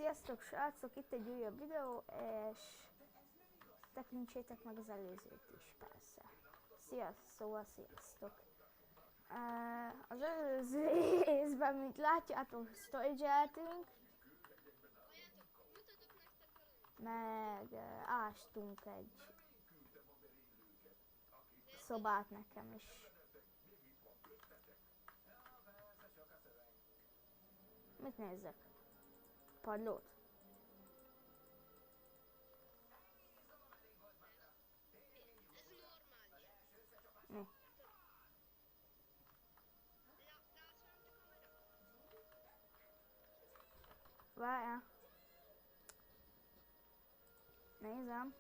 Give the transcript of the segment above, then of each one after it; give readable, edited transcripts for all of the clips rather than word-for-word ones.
Sziasztok srácok, itt egy újabb videó, és tekintsétek meg az előzőt is, persze. Sziasztok. Az előző részben, mint látjátok, storage-eltünk, meg ástunk egy szobát nekem is. Mit nézzek? Padlót? Mi? Várjál. Nézem.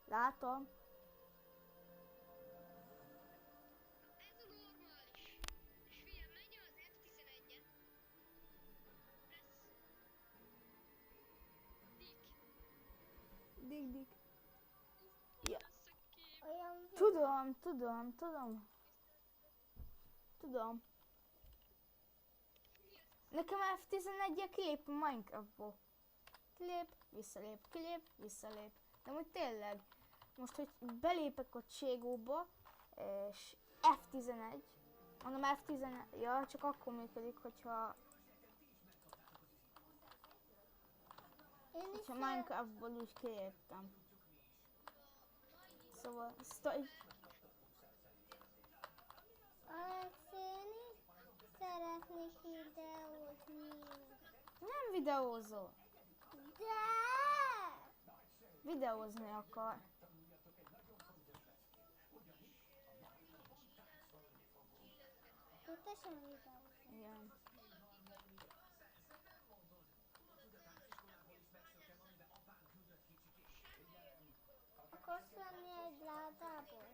Látom. Dig. Ja. Tudom. Nekem F11-je kilép a Minecraftból. Kilép, visszalép. De úgy tényleg, most hogy belépek a Cségóba, és F11, mondom F11, ja, csak akkor működik, hogyha Minecraftból úgy kiléptem. Szóval, Alexéni, szeretnék videózni. nem videózol. De! Videózni akar. Te sem videózni. Igen. Akarsz venni egy ládából?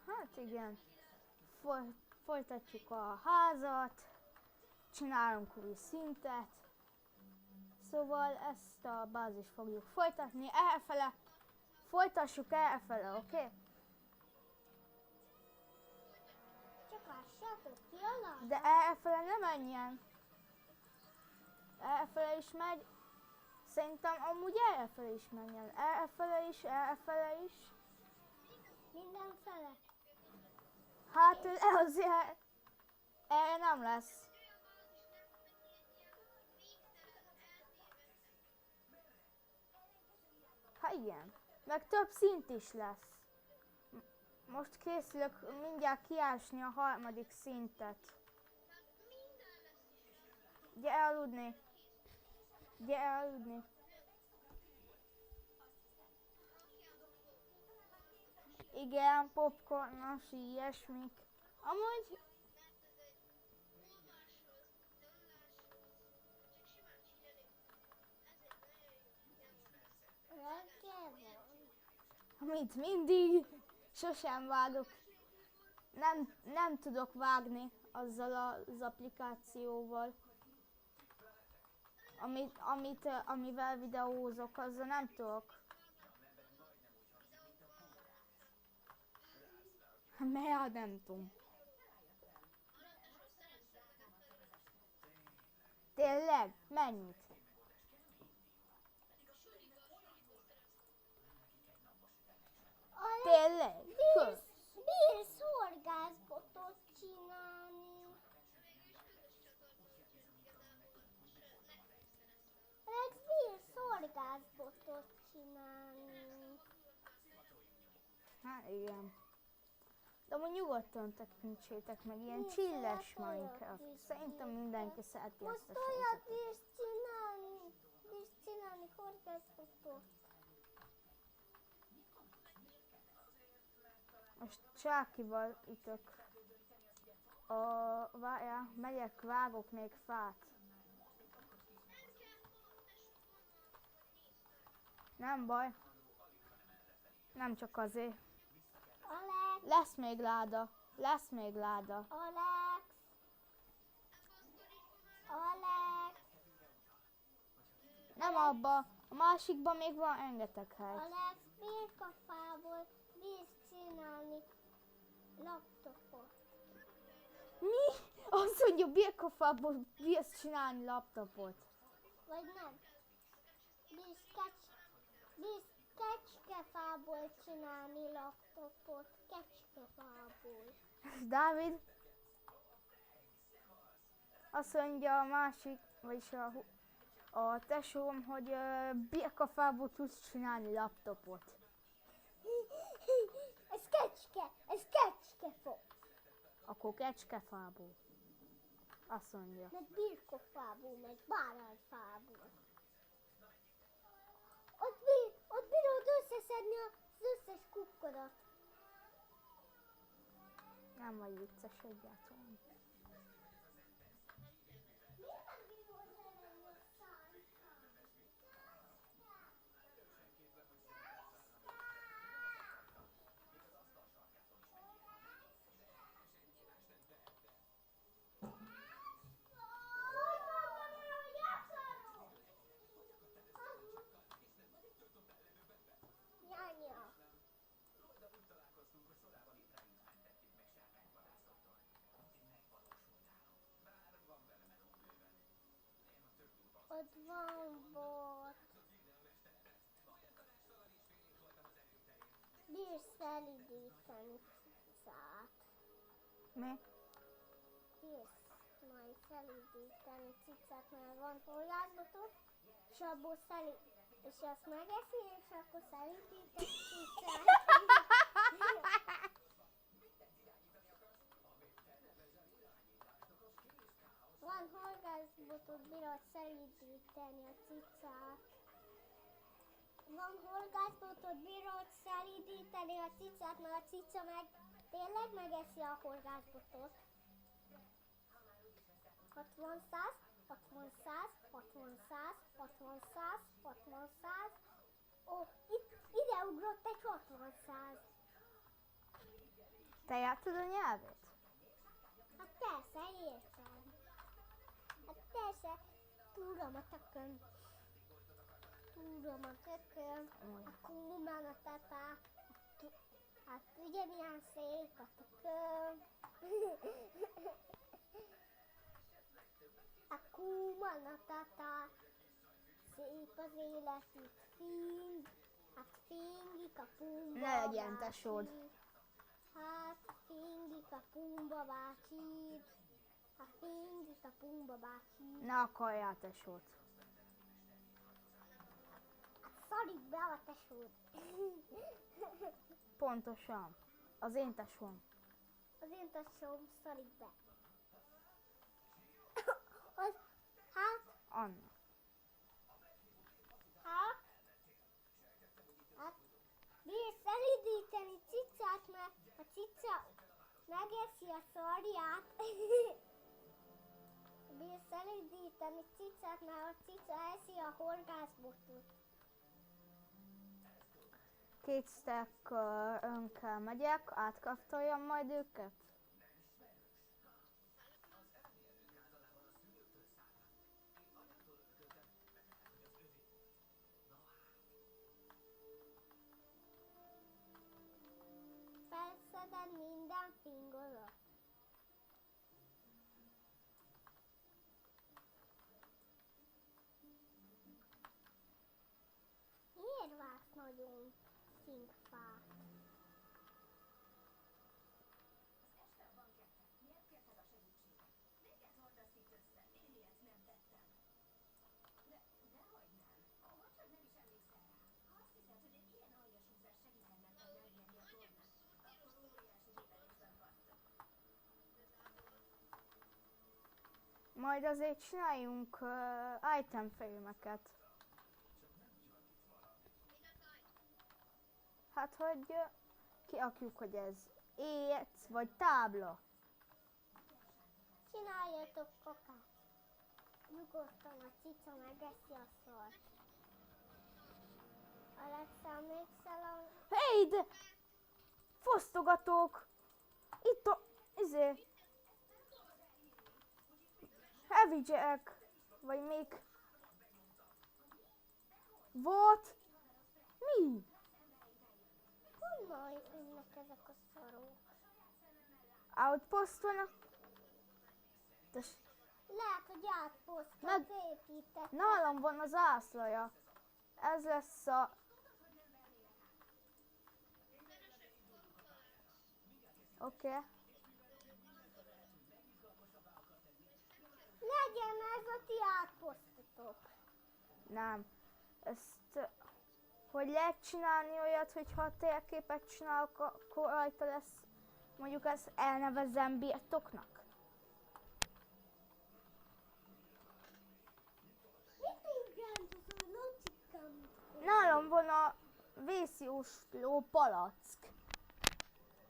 Hát igen. Folytatjuk a házat, csinálunk új szintet. Szóval ezt a bázist fogjuk folytatni elfele. Folytassuk elfele, oké? Okay? Csak ássátok ki a ládából. De elfele ne menjen. Elfele is megy. Szerintem amúgy elfele is menjen. Elfele is. Mindenfele. Hát azért erre nem lesz. Hát igen. Meg több szint is lesz. Most készülök mindjárt kiásni a harmadik szintet. Gyere aludni. Igen, popcornos, ilyesmik. Amúgy... Reggel van. Amit mindig, sosem vágok. Nem tudok vágni azzal az applikációval. Amivel videózok, azzal nem tudok. Mert nem tudom. Tényleg? Mennyit? Tényleg? Bírsz horgászbotot csinálni. Rex, bírsz horgászbotot csinálni. Hát igen. De amúgy nyugodtan tekintsétek meg, ilyen chilles Minecraft. Szerintem mindenki szereti ezt a most olyat sorozatot. bírsz csinálni horgászbotot. Most Csákival ütök. Várjál, megyek, vágok még fát. Nem baj. Nem csak azért. Alex, Lesz még láda. Lesz még láda. Alex, Alex, Nem abba. A másikban még van rengeteg hely. Alex, birkafából bírsz csinálni laptopot. Mi? Azt mondja, birkafából bírsz csinálni laptopot. Vagy nem? Bírsz kecskefából csinálni laptopot. Kecskefából. Dávid? Azt mondja a másik, vagyis a tesóm, hogy birkafából tudsz csinálni laptopot. Ez kecskefog. Akkor kecskefából. Azt mondja. Meg birkafából, meg bárányfából. Ott bírod összeszedni az összes kukkodat. Nem vagy vicces egyáltalán. Nyánya. Ott van bot. Bírsz szelidíteni cicát. Mi? Bírsz majd szelidíteni cicát, mert van horgászbotod, és abból és azt megeszi, és akkor szelidíteni cicát. Van horgászbotod, bírod szelidíteni a cicát. Van horgászbotod, bírod szelidíteni a cicát, mert a cica meg tényleg megeszi a horgászbotot. 60, 100, 60, 100, 60, 100, 60, 100, 60, 100. Ó, ide ugrott egy 60, 100. Te jártad a nyelvet? Hát persze, értem. Hát persze, tudom a tököm. Tudom a tököm. A kúmán, a tatá. Hát ugye milyen szép a tököm. A kúmán, a tatá. Szép az élet itt fing. Hát fingik a pumba Ne legyen tesód. Hát fingik a pumba bácsid. Hát fingik a pumba bácsid. Ne akarjál tesót. Szarik be a tesód. Pontosan. Az én tesóm. Az én tesóm szarik be. Az, Anna. hát, bírsz elindítani cicát, mert a cica megeszi a szarját. Bírsz elindítani cicát, mert a cica eszi a horgászbotot. 2 stack önkkel megyek, átkaftoljam majd őket. Felszeded minden fingodat. Miért vágsz nagyon szingfát? Majd azért csináljunk item filmeket. Hát, hogy kirakjuk, hogy ez éc vagy tábla. Csináljatok kakát. Nyugodtan a cica megeszi a szart. Alex, emlékszel a... Hé, ide! Fosztogatók! Itt a... Heavy Jack! Vagy még... What? Mi? Honnan jönnek ezek a szarok? Outpost van? Lehet, hogy átposztot Meg- épített. Nálam van az zászlaja. Ez lesz a... Oké. Legyen ez a ti átposztotok. Nem. Ezt... Hogy lehet csinálni olyat, hogy ha a térképet csinálok, akkor rajta lesz... Mondjuk ezt elnevezem birtoknak. Mit ugrántasz a locsikám? Nálam van a vészjósló palack.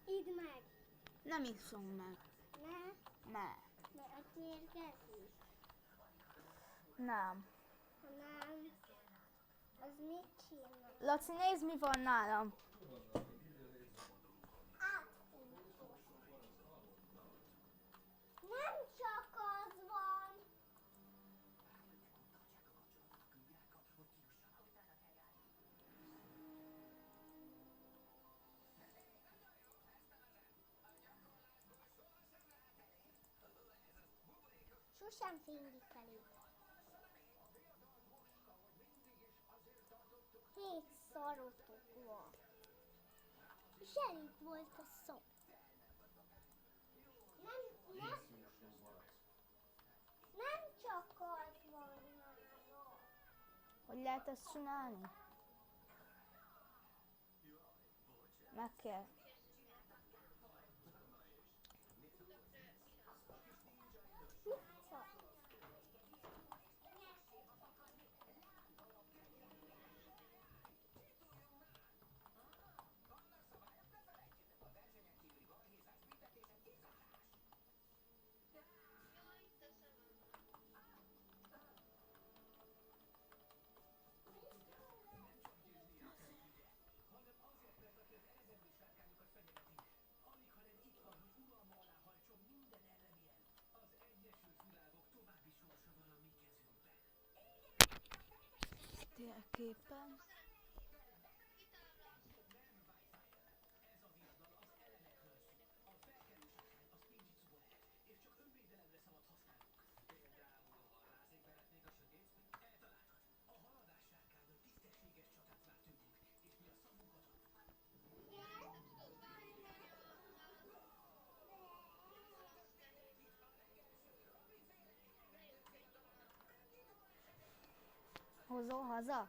Idd meg. Nem iszom meg. Ne, Ne. mert mérgezni. Nem. Nem. Az mit csinál? Laci, nézd, mi van nálam. Átfújtó. Nem csak az van. Sosem fénylik el itt. 7 szarotok van. És elég volt a szó. Nem csak az van nála. Hogy lehet ezt csinálni? Meg kell. Pizza. Térképen. Hozol haza?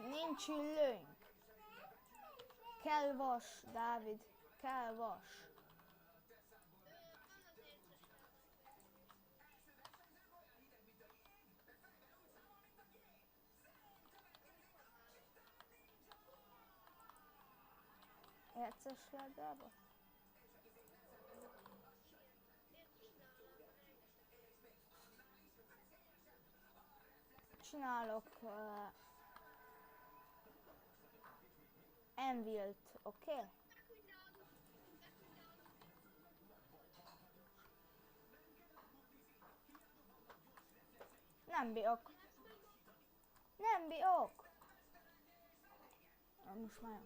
Nincs illőnk. Kell vas, Dávid. Kell vas. Érces ládába? Csinálok Anvilt, oké? Okay? Nem bírok. Nem bírok. Na, most már.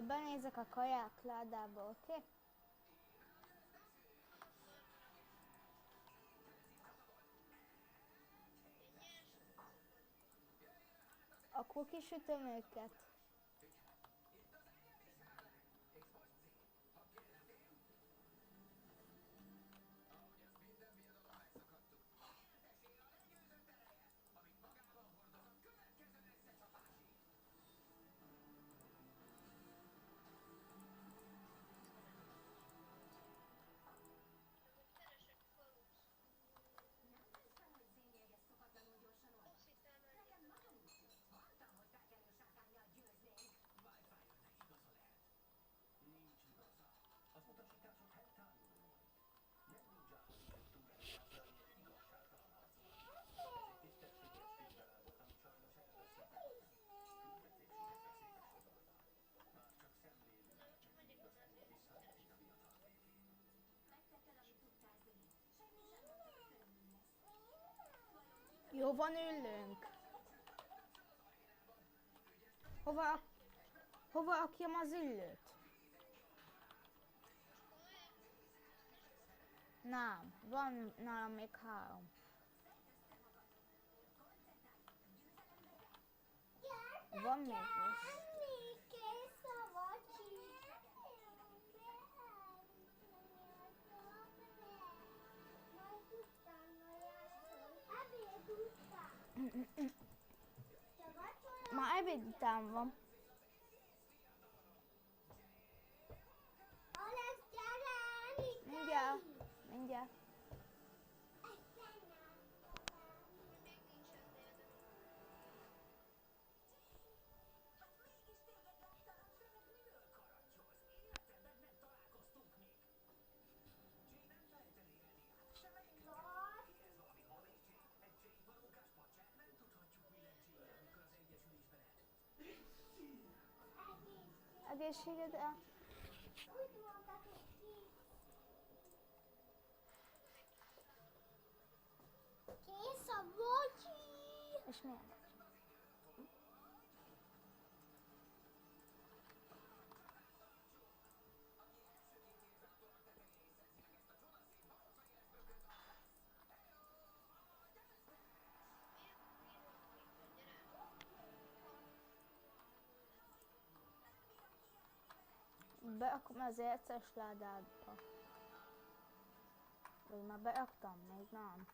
Benézek a kaják ládába, oké? Okay? Akkor kisütöm őket. Jó, van üllőnk. Hova rakjam az üllőt? Nem, van nálam még 3. Van még most. Kész a vacsi. Majd utána játszol. Ebéd után. Te vacsora? Ma ebéd után van. Alex, gyere, enni kell. Mindjárt, mindjárt. Egészségedre. Úgy mondták, hogy kész a vacsi. És miért? Berakom az érces ládádba. Vagy már beraktam? Még nem.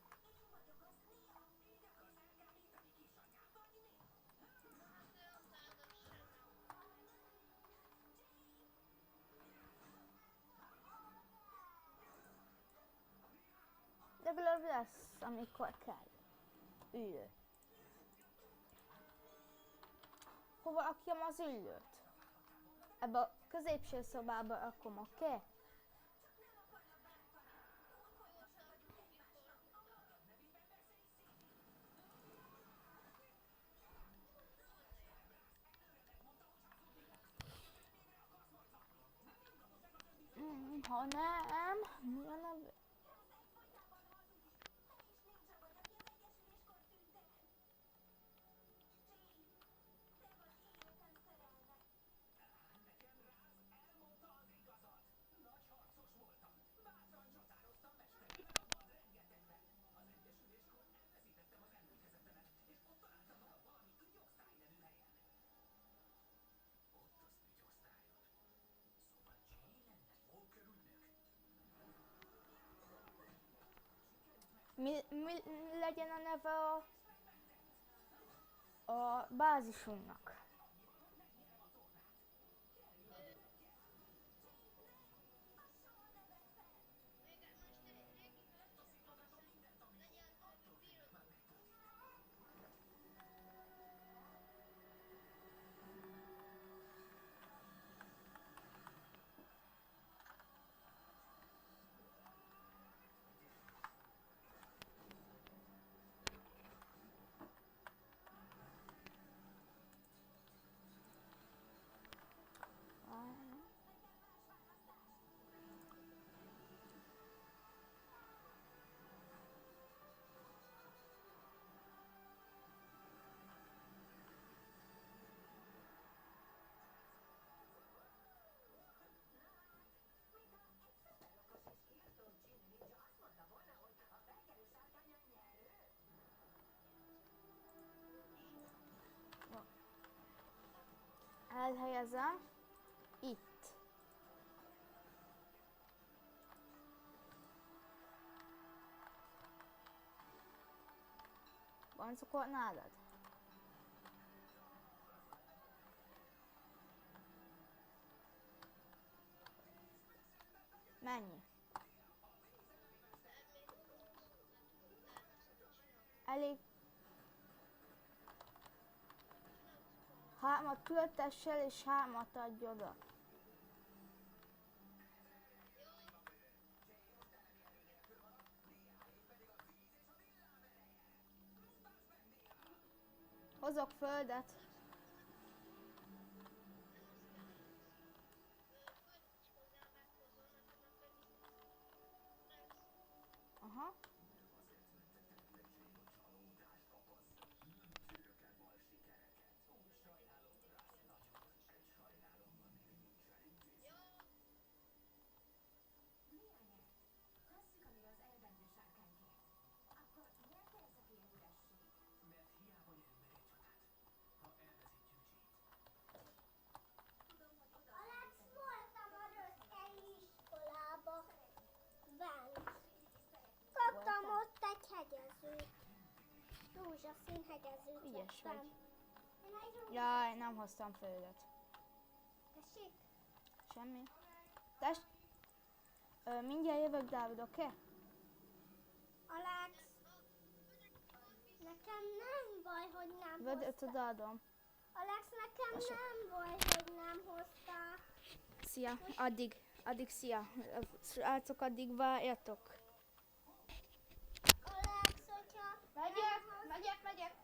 De belőle lesz, amikor kell. Üllő. Hova rakjam az üllőt? Ebbe a középső szobába rakom, oké? Okay? Ha nem, mi a neve? Mi legyen a neve a bázisunknak? Elhelyezem itt. Van cukor nálad? Mennyi? Elég. 3 töltessel és 3 adj oda. Hozok földet. Aha. színhegyezőt Ügyes vettem. vagy. Én egy Jaj, nem hoztam földet. Tessék? Semmi. Test. Mindjárt jövök, Dávid, oké? Alex, nekem nem baj, hogy nem Vödröt hoztál. odaadom. Alex, nekem Tessék. nem baj, hogy nem hoztál. Szia, addig szia. Srácok, addig várjatok. Alex, hogyha Megyek.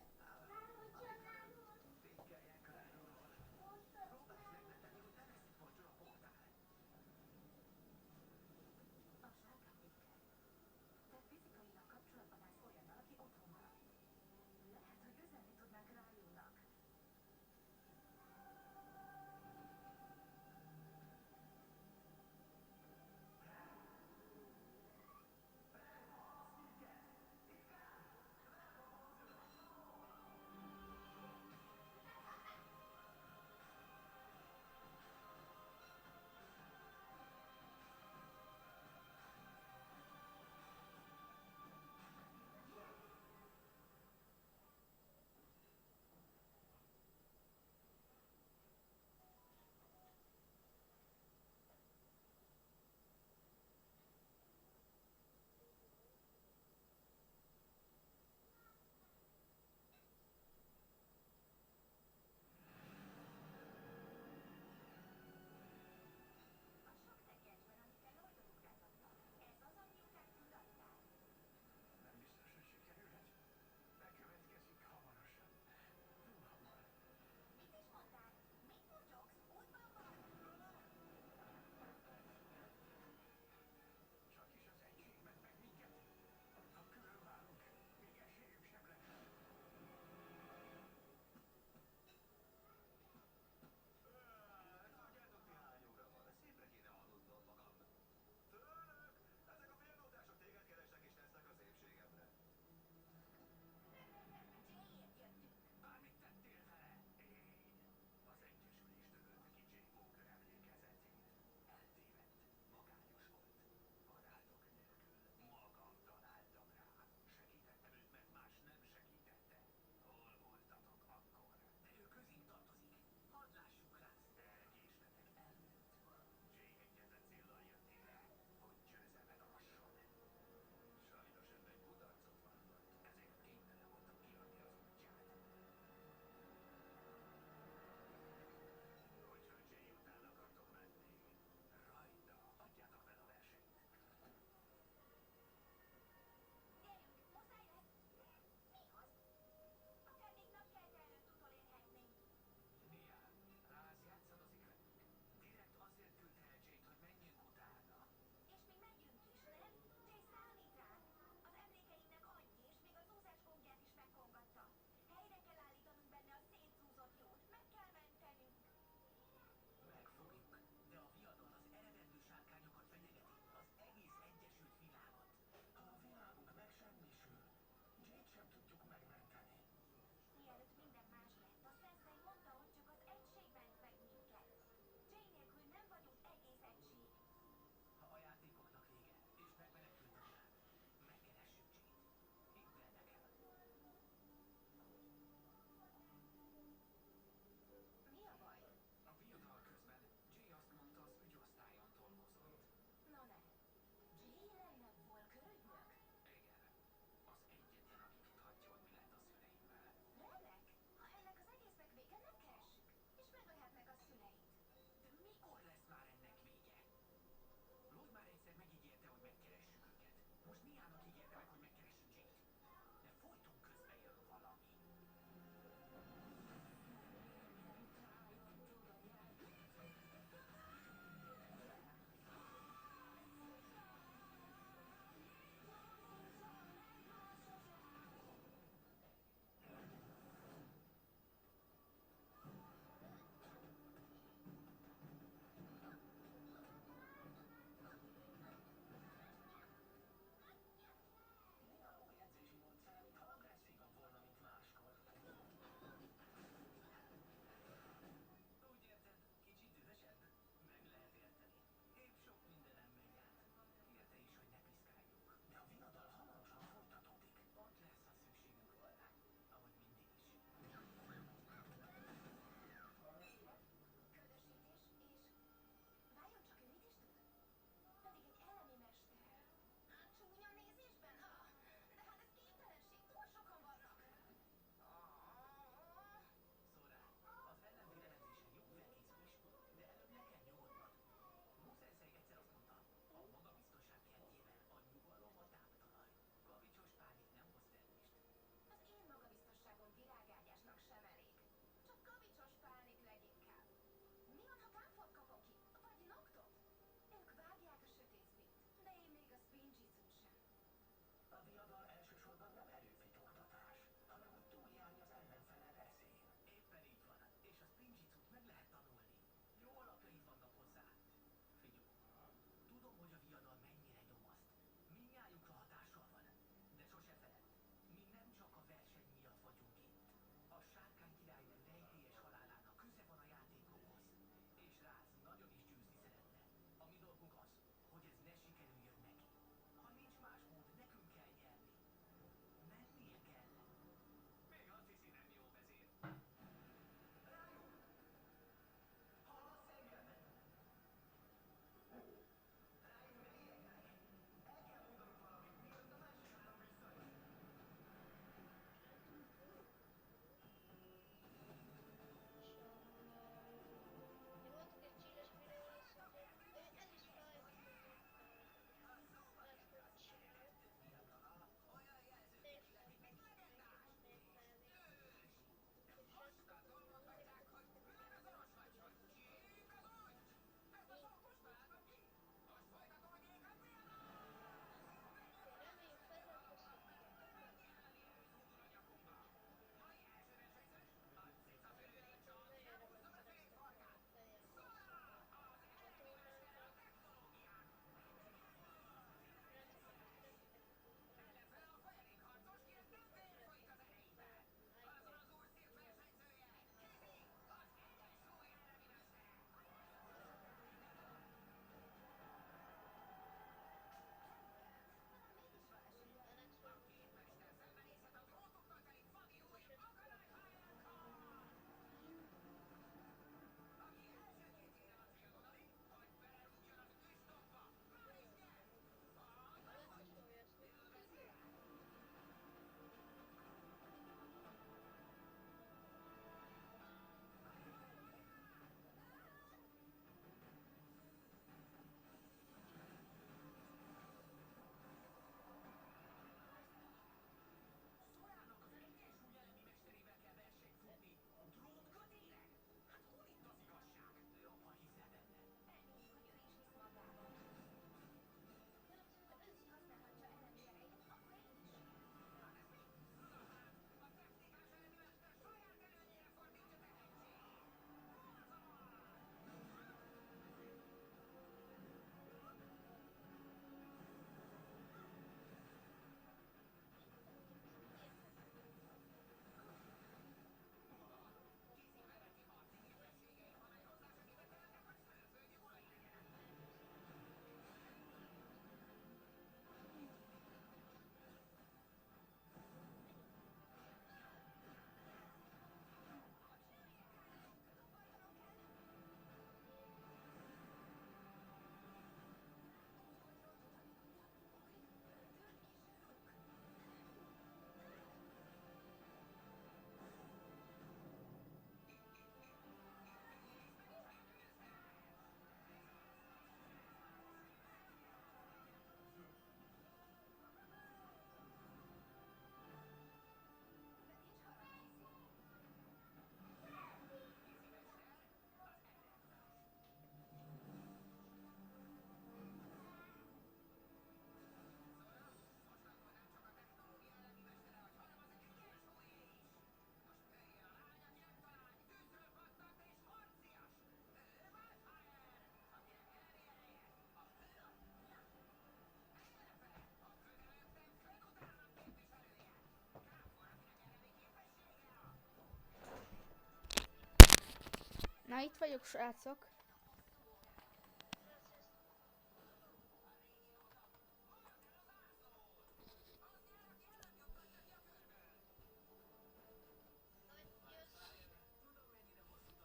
Na, itt vagyok, srácok.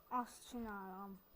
Azt csinálom.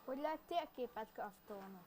Hogy lehet térképet kraftolni?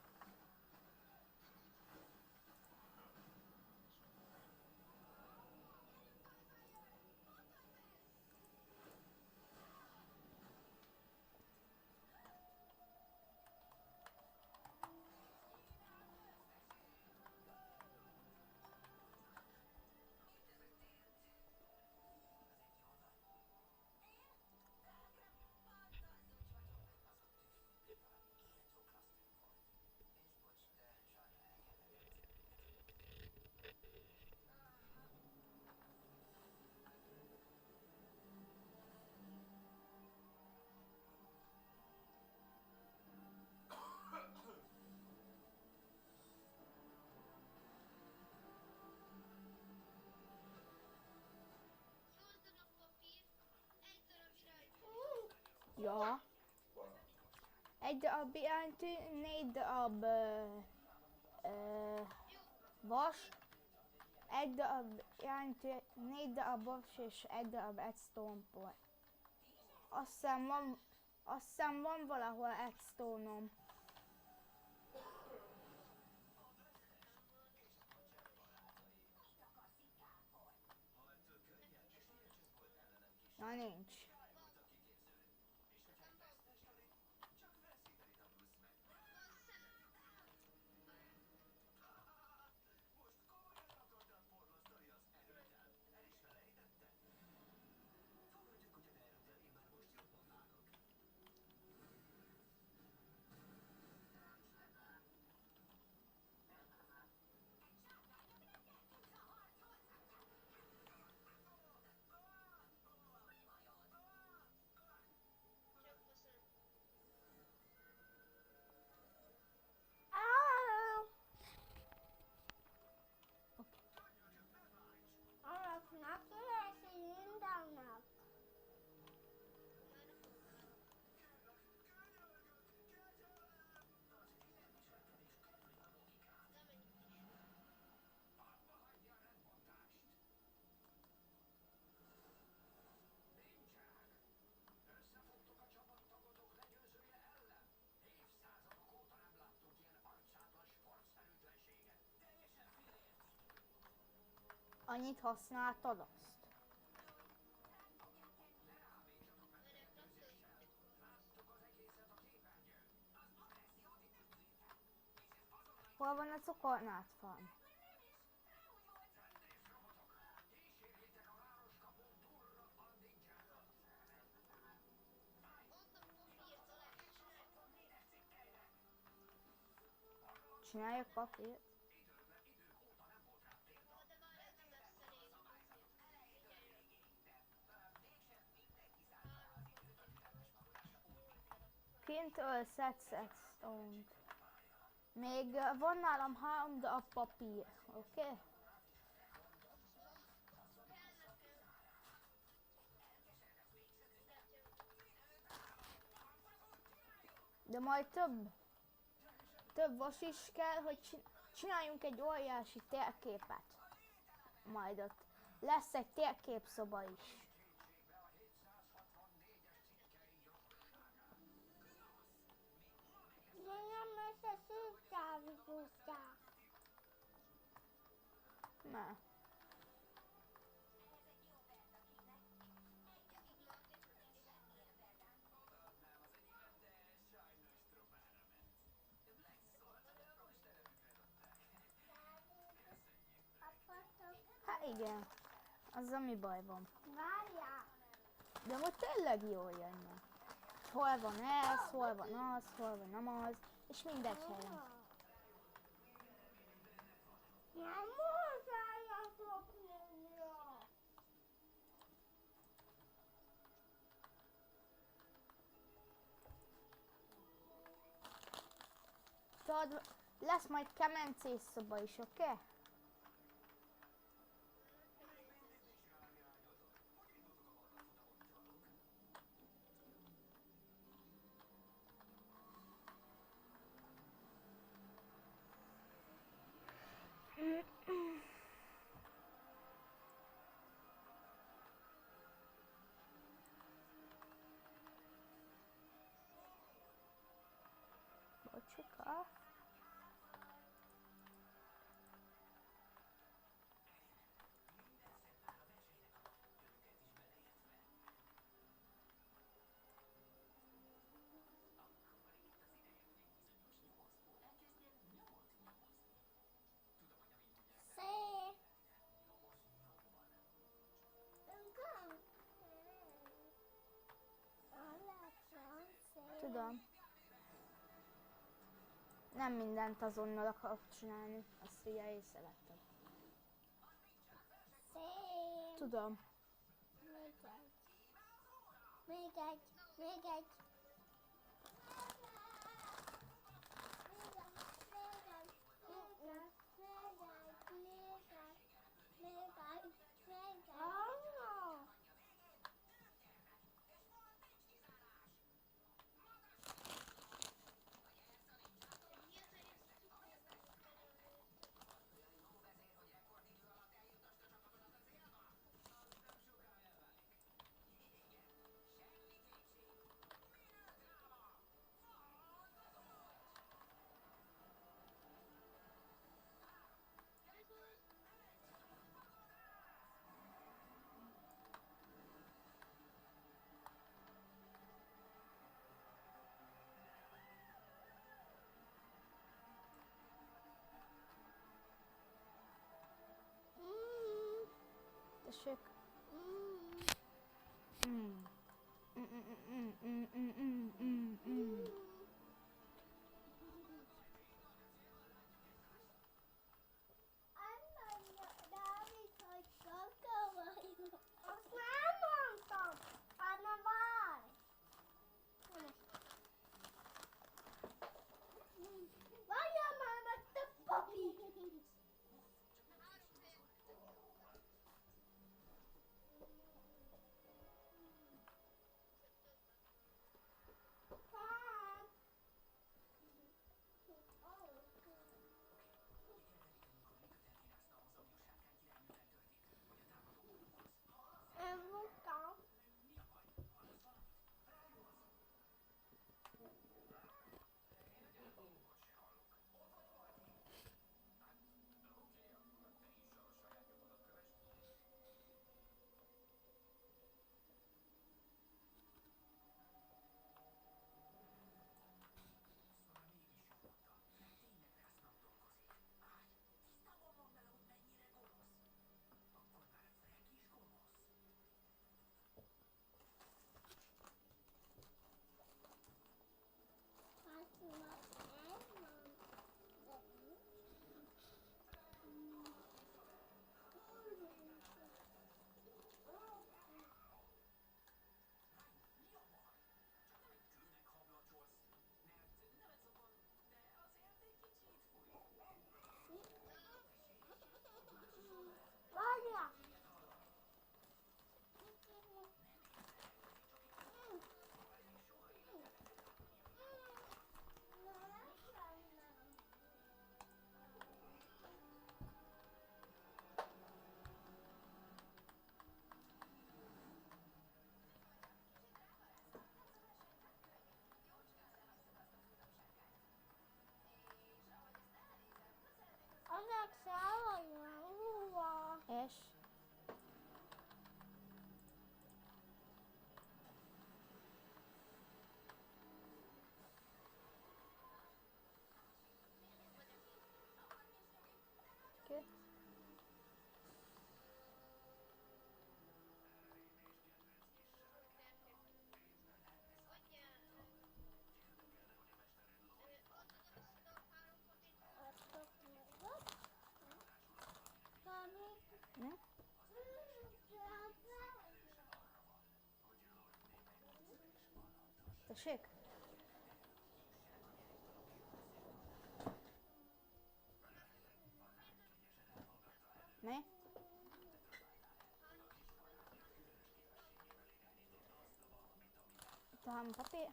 Ja. Egy darab iránytű, 4 darab vas, egy darab iránytű, 4 darab vas és egy darab redstone port. Azt hiszem van valahol redstone-om. Na, nincs. Alapnak lesz mindennek. Annyit használtad azt? Hol van a cukornátfarm? Csináljak papírt? Kint ölszedsz redstone-t. Még van nálam 3 darab papír, oké? Okay? De majd több vas is kell, hogy csináljunk egy óriási térképet. Majd ott lesz egy térképszoba is. De nem összeszűrtávigúzták. Ne. Igen. Azzal mi baj van? Várjál! De most tényleg jól jönne. Hol van ez, hol van az, hol van nem az, és mindegy helyen. Nem hozzájatok néha! Tudod, lesz majd kemencés szoba is, oké? Okay? Bocsika. Szép! Engem? Alapsan szép. Tudom. Nem mindent azonnal akarok csinálni, azt ugye észrevettem. Szép! Tudom. Még egy. Még egy. Még egy. Tessék. Mm. Mm, mm, mm, mm, mm, mm, mm, mm. Azt nem mondtam! Anna, várj! Várjál már meg, te papi! Em muốn có. Várjál! Alexa, hova? És? Oké. Tessék? Mi? Itt a hampapír?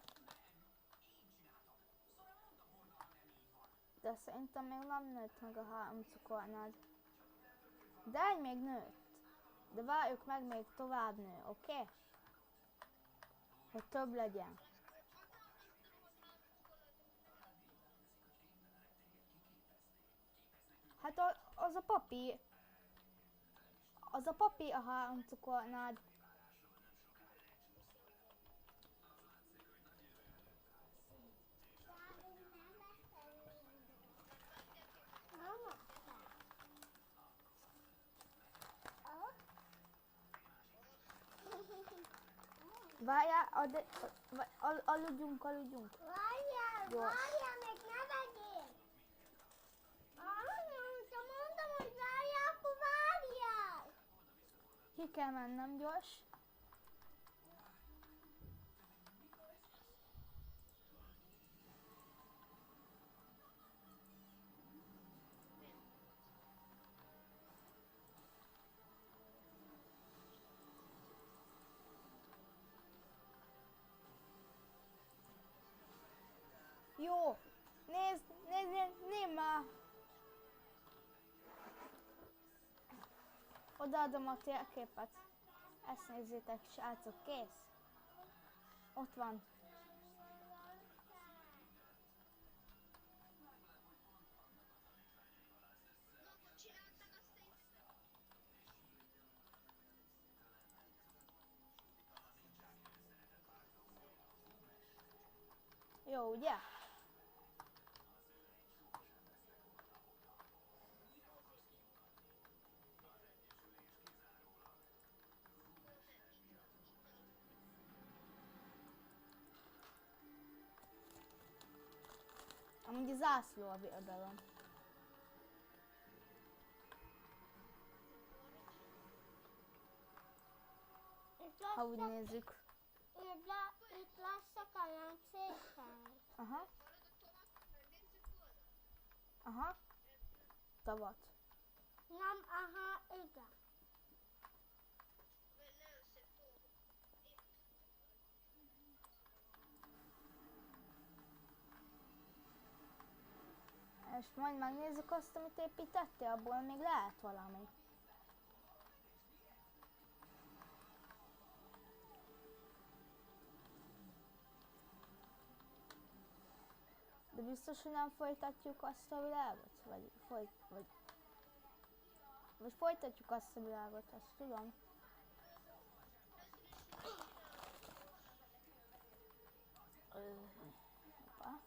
De szerintem még nem nőtt meg a háromcukornád. De még nőtt. De várjuk meg, még tovább nő, oké? Hogy több legyen. Hát az a papír. Az a papír a háromcukornád. Mama. Várjál, aludjunk. Várjál, Jó. várjál, még ne vegyél. Ha mondom, hogy várjál, akkor várjál. Ki kell mennem gyors. Jó, nézd már. Odaadom a térképet. Ezt nézzétek, srácok, kész. Ott van. Jó, ugye? Amúgy a zászló a birodalom. Ha úgy nézzük. Itt lesz a kalandszéken. Aha. Aha. Tavat. Nem, aha, igen. És majd megnézzük azt, amit építettél, abból még lehet valami. De biztos, hogy nem folytatjuk azt a világot? Vagy folytatjuk azt a világot, azt tudom. Hoppá.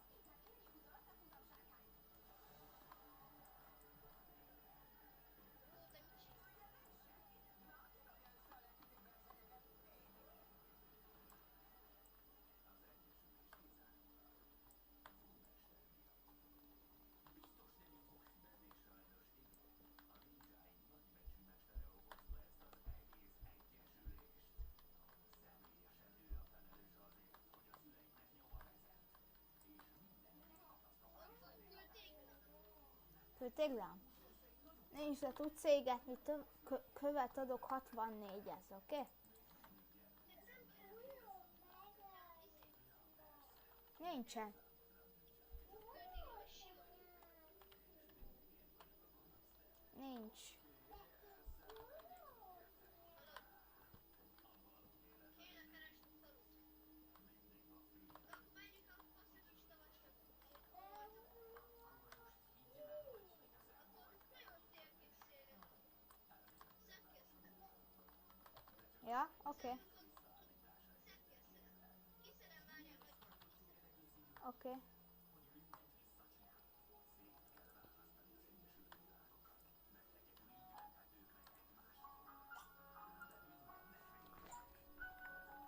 Téglám? Nincs, de tudsz égetni, követ adok 64-ez, oké? Nincsen. Nincs. Ja, oké. Oké.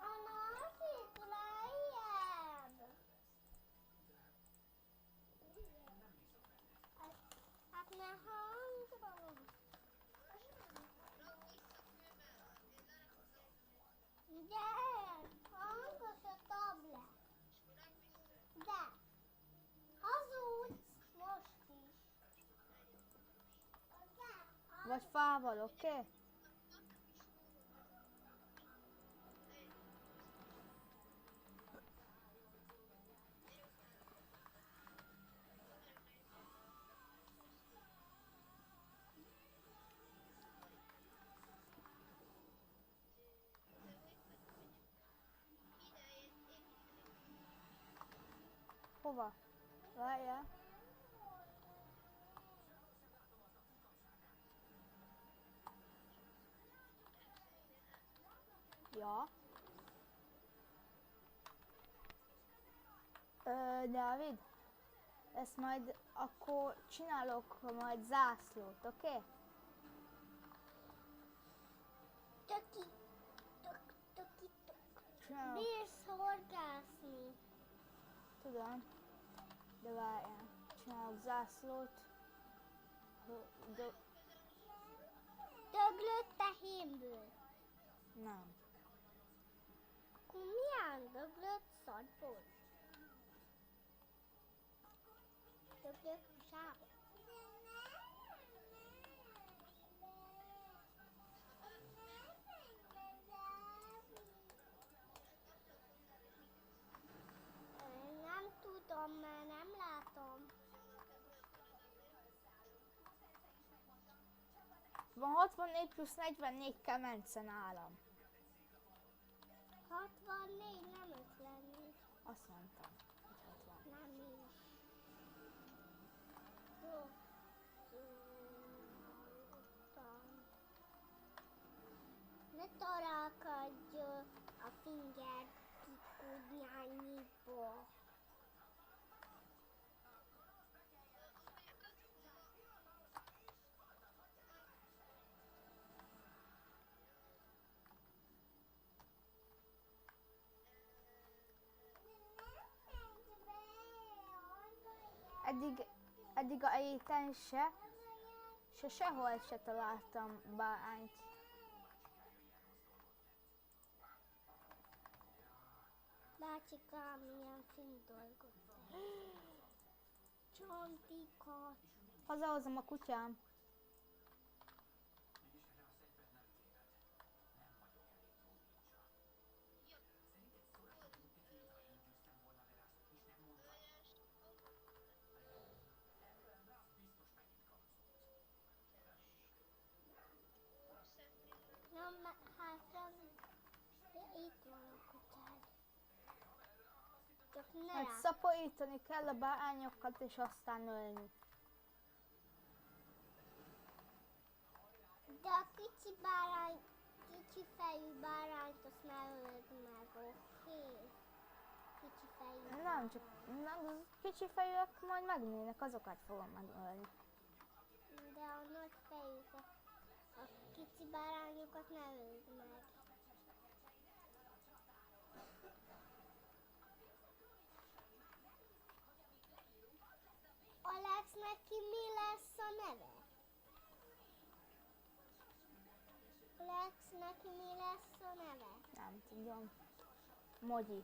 Anna, itt lejjebb. Hát ne hangom. Gyere, hangos a tablet. De hazudsz most is. Vagy fával, oké? Okay? Hova? Várjál. Ja. Dávid, ezt majd akkor csinálok majd zászlót, oké? Okay? Töki. Csinálok. Bírsz horgászni. Tudom, de várjál. Csinálok zászlót. Döglött tehénből. Nem. Akkor milyen döglött szarból? Döglött sáv. Nem tudom, mert nem látom. Van 64 plusz 44 kemence nálam. 64, nem 54. Azt mondtam, hogy 60. Nem is. Rosszul hallottam. Ne tarálkodj a finger kikudjányiba. Eddig a héten sehol se találtam bárányt. Bácsikám, milyen finn dolgot tesz. Csontikat. Hazahozom a kutyám. Nem, hátra. Itt van a kutyád. Csak ne Majd rá. szaporítani kell a bárányokat és aztán ölni. De a kicsi bárány, kicsi fejű bárányt azt ne öld meg, oké? Kicsi fejű Nem, csak nem, kicsi fejűek majd megnőnek, azokat fogom megölni. De a nagy fejűket, a kicsi bárányokat ne öld meg. Alex, neki mi lesz a neve? Alex, neki mi lesz a neve? Nem tudom. Mogyi.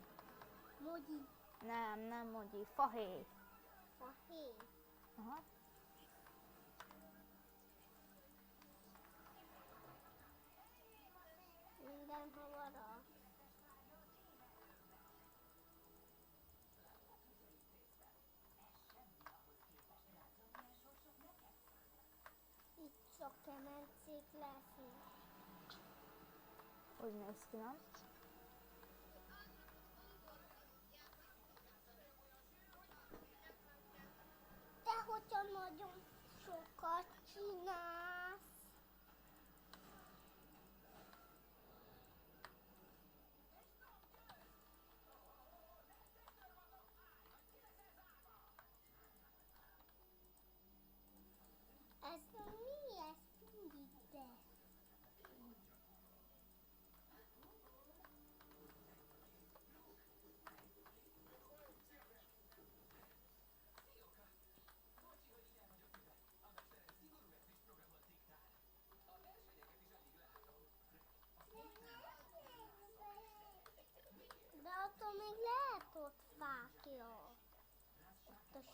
Mogyi, Nem Mogyi. Fahéj. Fahé. Aha. Mindenhova rak. Itt sok kemencék lesznek. Úgy néz ki, nem? Te hogyha nagyon sokat csinálsz. Ez mi ez mindig te?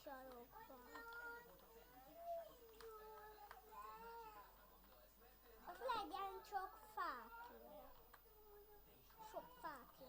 sarokban. Az legyen csak fákja. Sok fákja.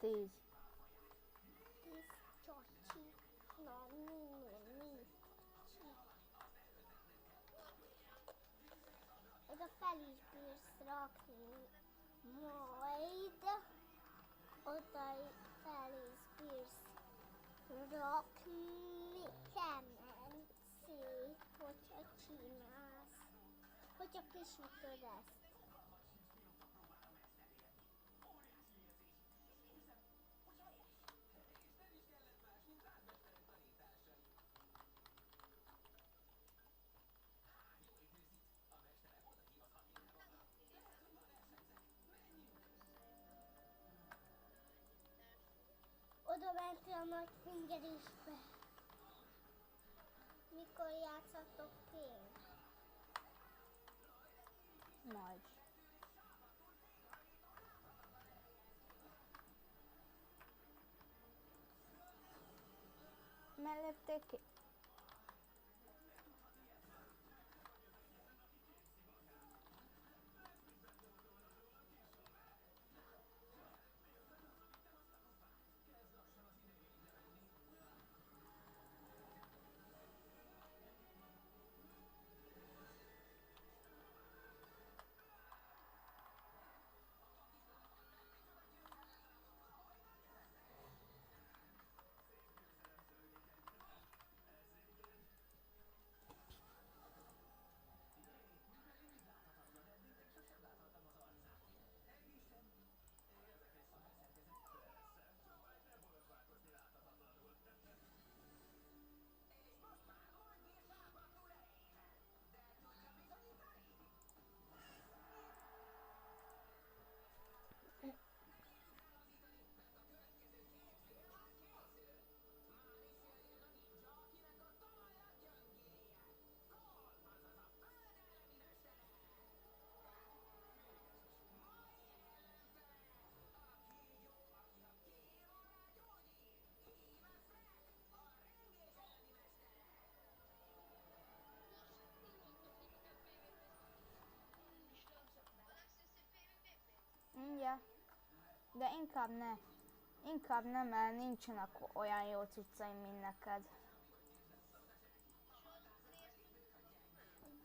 10. 10 csocsi. Na, mi. Oda fel is bírsz rakni. Majd oda fel is bírsz rakni kemencét, hogyha csinálsz. Hogyha kisütöd ezt. Oda mentél a nagy fingerésbe. Mikor játszatok pénzt? Majd. Mellette ki? Mindjárt. De inkább nem, mert nincsenek olyan jó cuccaim, mint neked.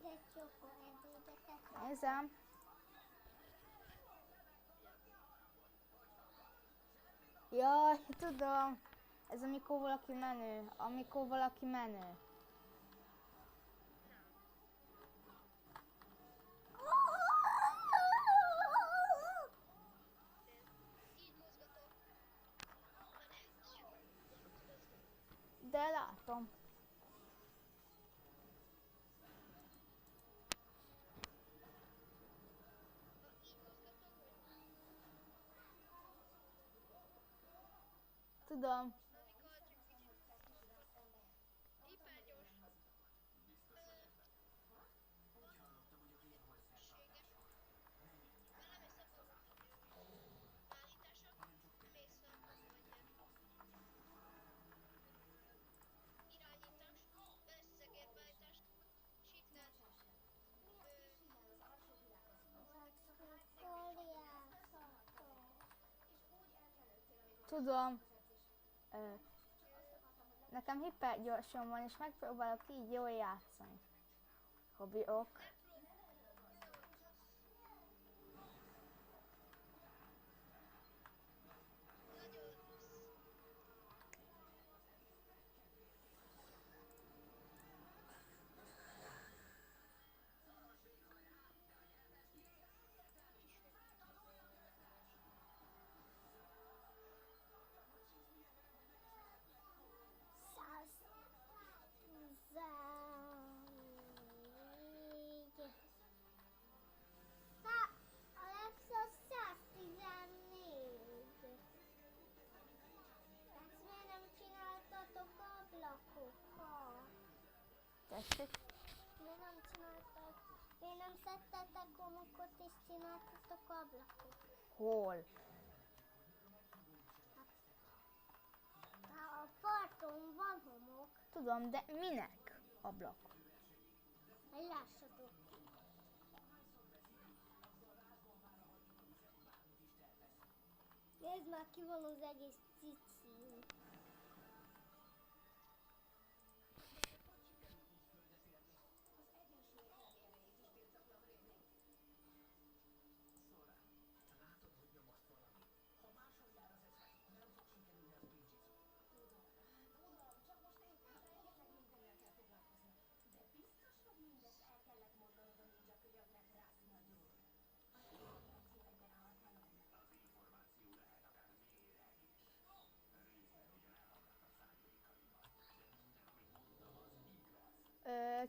De csokoládédeket. Nézem. Jaj, tudom. Ez amikor valaki menő. De látom. Tudom. Tudom. Nekem hipergyorsan van, és megpróbálok így jól játszani. Hobbiok. Tessék? Miért nem csináltak? Miért nem szedtetek homokot és csináltatok ablakot? Hol? Hát a parton van homok, Tudom, de minek ablak? hogy lássatok. Nézd már, ki van az egész cicin.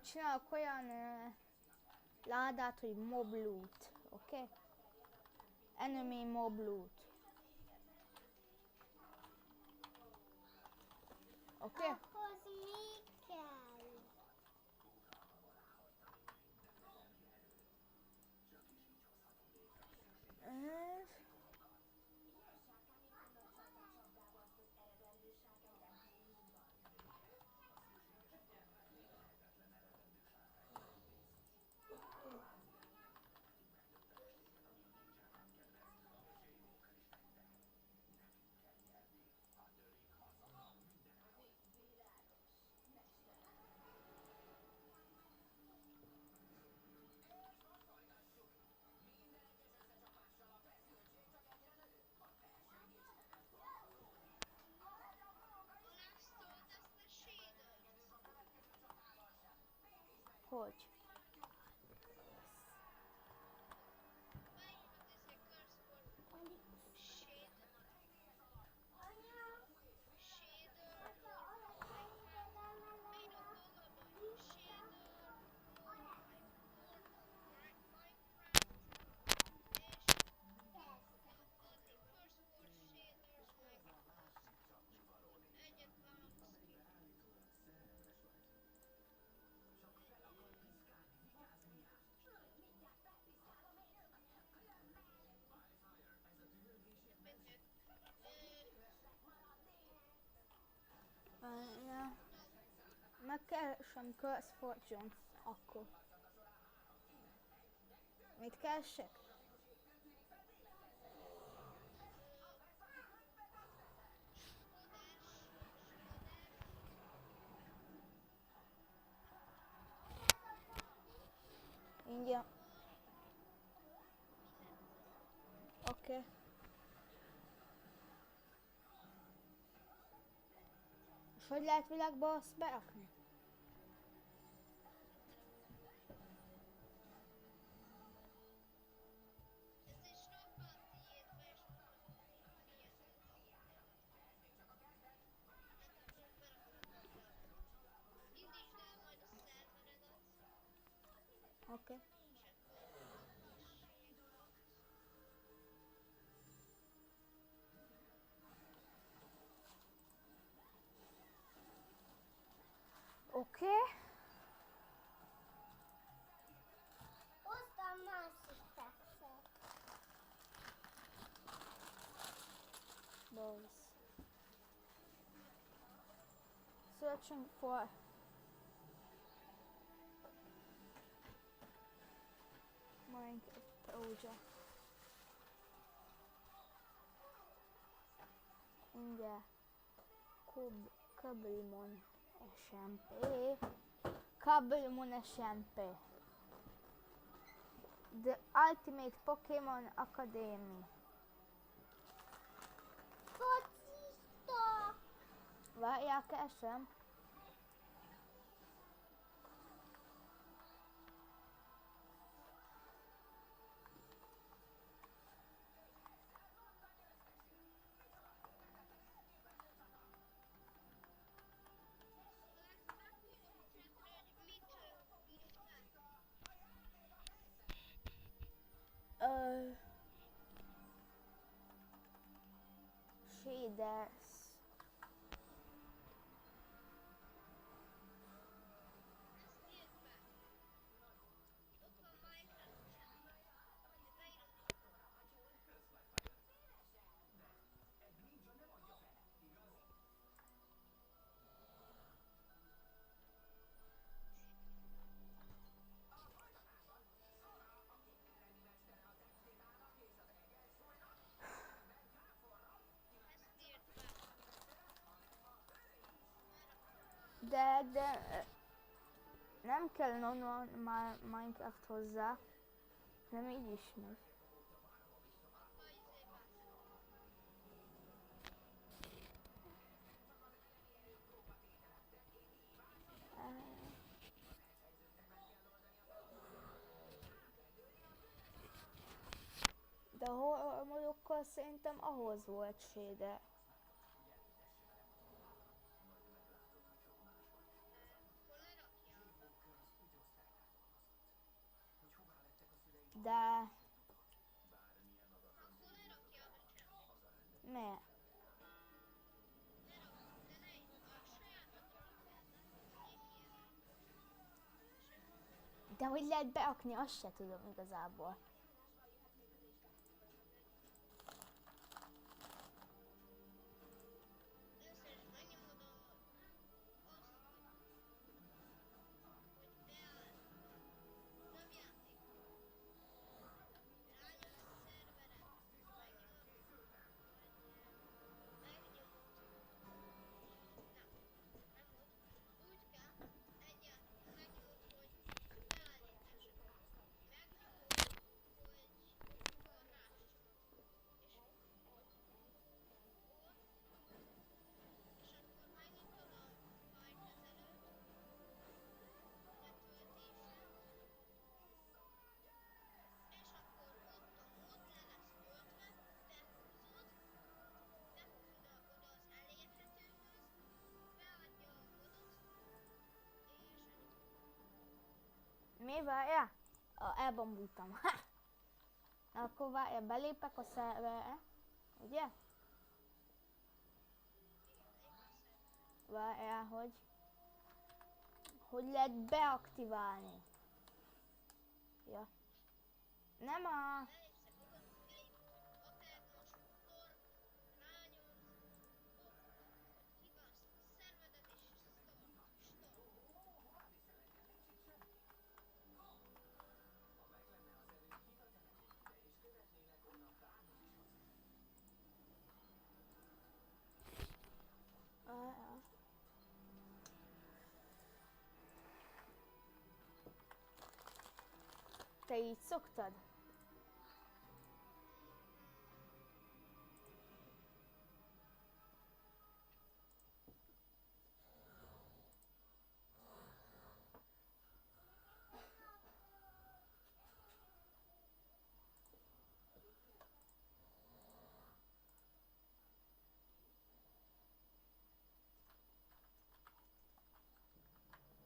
Csinálok olyan ládát, hogy mob loot, oké? Enemy mob loot. Oké? Ahhoz mi kell? Hogy? Megkeresem Curse Fortune, akkor. Mit keresek? Ingyen. Oké. És hogy lehet világba azt berakni? Oké. Oké. Hoztam másik tetszett. Balls. Searching for Minecraft project. Ingyen. Cobblemon SMP. Cobblemon SMP. The Ultimate Pokémon Academy. Focista! Várjál, keresem. Shaders. De nem kell normal Minecraft hozzá, nem így is megy. De a hormonokkal szerintem ahhoz volt séde. De... Miért? De hogy lehet berakni, azt se tudom igazából. Mi várja? Elbombultam. Na akkor várja, belépek a szerverre, ugye? Várja, hogy lehet beaktiválni. Ja. Nem a... Te így szoktad?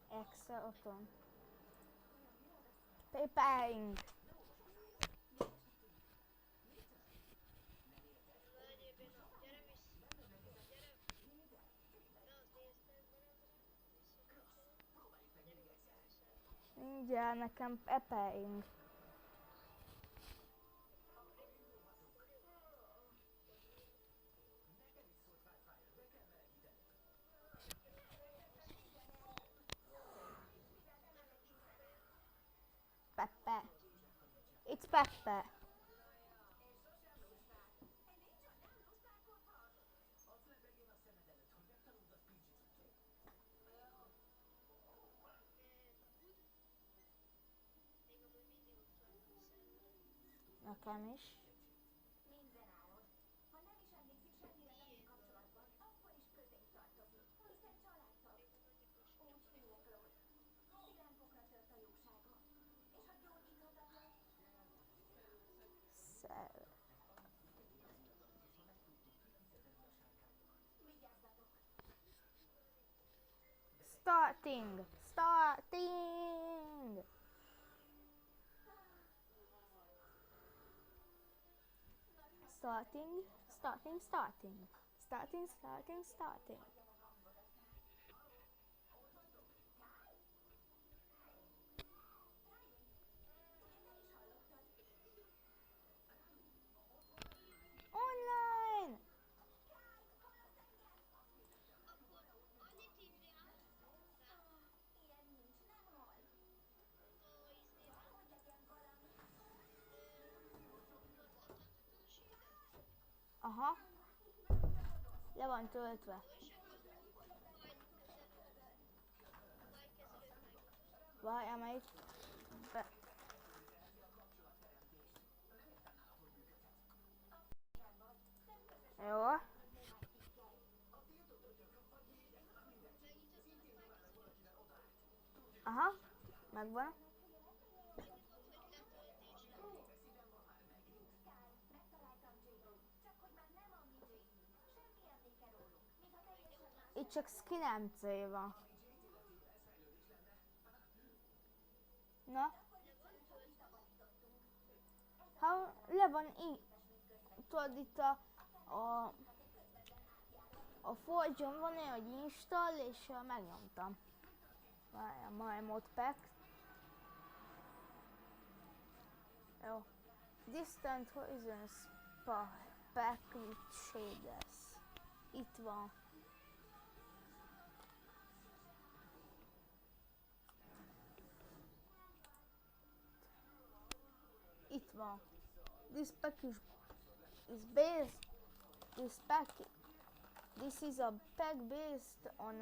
Extra otthon. Preparing. Mindjárt nekem preparing. Pepper. It's pepper. Nekem is. Starting! Starting! Starting, starting, starting. Starting, starting, starting. Online! Aha. Le van töltve. Várjál, melyik? Jó. Aha, megvan. Itt csak Skin MC van. Na? Ha le van tudod itt a Forge-on van egy, hogy install, és megnyomtam. Várjál, my modpack. Jó. Distant Horizons pack with shaders. Itt van. Itt van. This package is based. This is a pack based on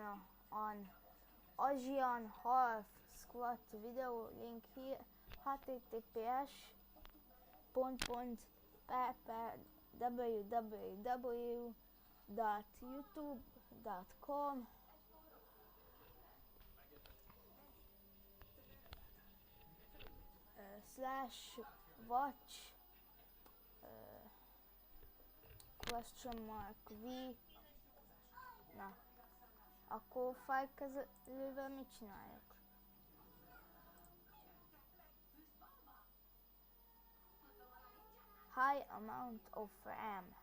Asian Half Squat video link here. https://www.youtube.com /watch ?v. Na, akkor fájlkezelővel mit csináljak? High amount of RAM.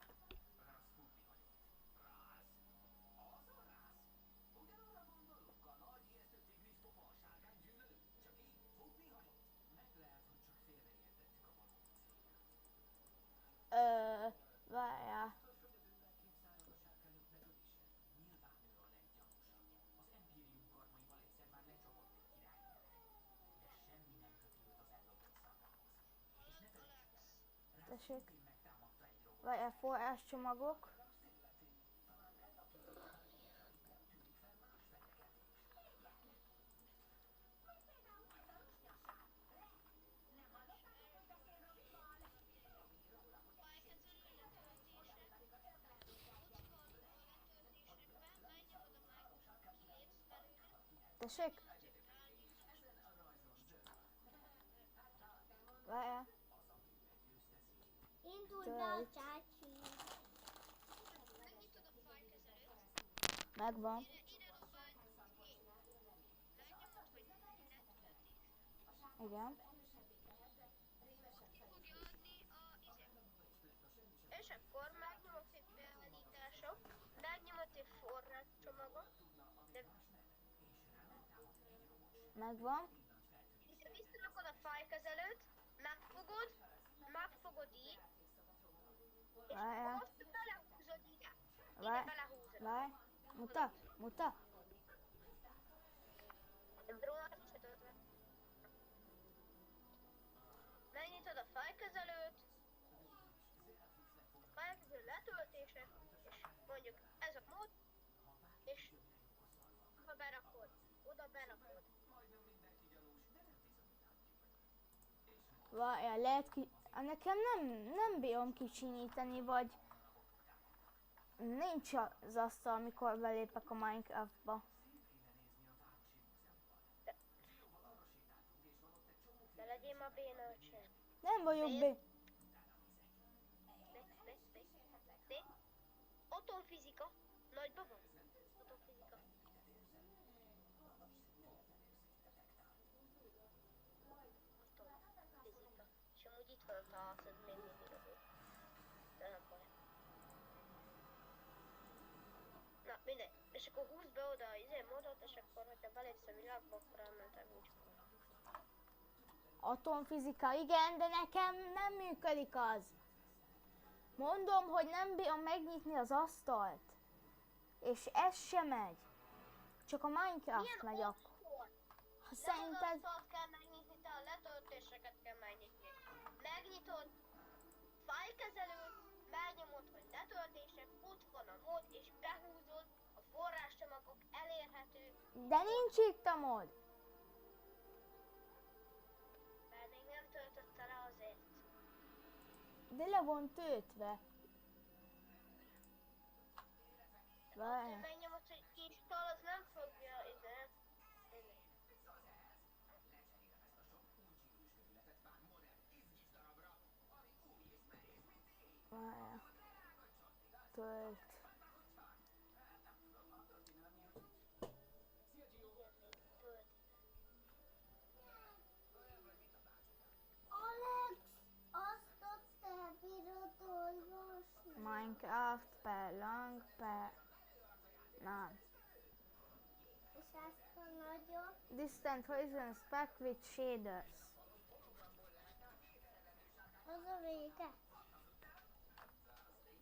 Várjál. Tessék. Várjál, forráscsomagok. Tessék? Várjál. Indulj be a csácsi. Megvan. Igen. És akkor megnyomok egy beállítások, megnyomok egy forráscsomagot, de Megvan. visszarakod a fájlkezelőt, megfogod így, és Várjál. azt belehúzod ide. Ide Várj. belehúzod. Várj. Muta. Róla se töltve. Megnyitod a fájlkezelőt, fájlkezelő letöltése, és mondjuk ez a mód, és ha berakod, oda berakod. Várjál, lehet nekem nem bírom kicsinyíteni, vagy nincs az asztal, amikor belépek a Minecraftba. De legyél ma béna, öcsém. Nem vagyok Né? Atomfizika. Nagyban van. Atomfizika. Atomfizika. És amúgy itt van a találszod még mindig a bő. De nem baj. Na, mindegy. És akkor húzd be oda a modot, és akkor, hogyha belépsz a világba, akkor elmentem úgy. Atomfizika, igen, de nekem nem működik az. Mondom, hogy nem bírom megnyitni az asztalt. És ez sem megy. Csak a Minecraft megy akkor. Ha szerinted... Nem az asztalt kell megnyitni, te a letöltéseket kell megnyitni. Megnyitod, fájlkezelőt, megnyomod, hogy letöltések, ott van a mod, és behúzod, a forráscsomagok elérhető. De nincs itt a mod. De le van töltve. Várj. Megnyomod, hogy install, az nem fogja ide. Várj. Tölt. Alex, azt ott te bírod olvasni. Minecraft per lang per... Nem. És ezt a nagyot. Distant Horizon Spec with Shaders. Az a vége.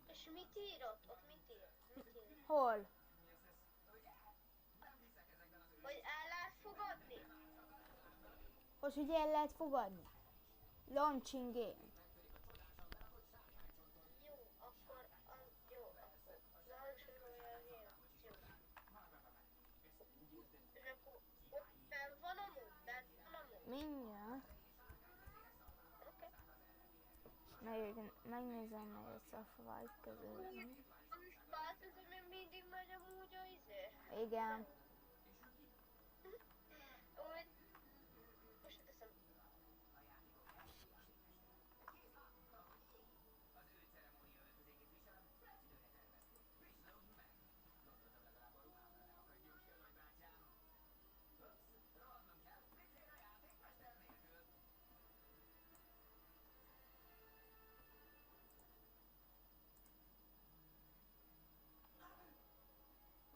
És mit írott? Ott mit ír? Mit ír? Hol? Hogy el lehet fogadni? Most ugye el lehet fogadni. Launching game. Jó, akkor... Jó, akkor... Launching-olja a game. Jó. És akkor... Ott benn van a mód? Benn van a mód? Mindjárt. Oké. Megnézem meg ezt a fájt közül. És látod, hogy még mindig megy amúgy a izé? Igen. Úgy... Most se teszem.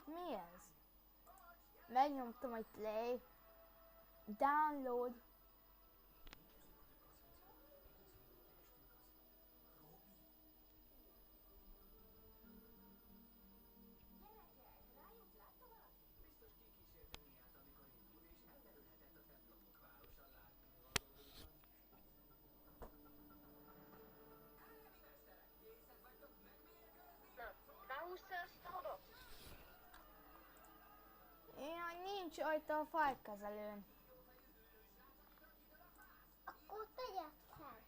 Mi ez? Megnyomtam, hogy play. Download. Na, ráhúzta ezt a adat? Nincs rajta a fájlkezelőn. Akkor tegyed fel.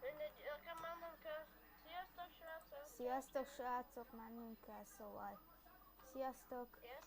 Mindegy, nekem már nem kell. Sziasztok, srácok! Sziasztok srácok, mennünk kell szóval. Sziasztok! Ilyen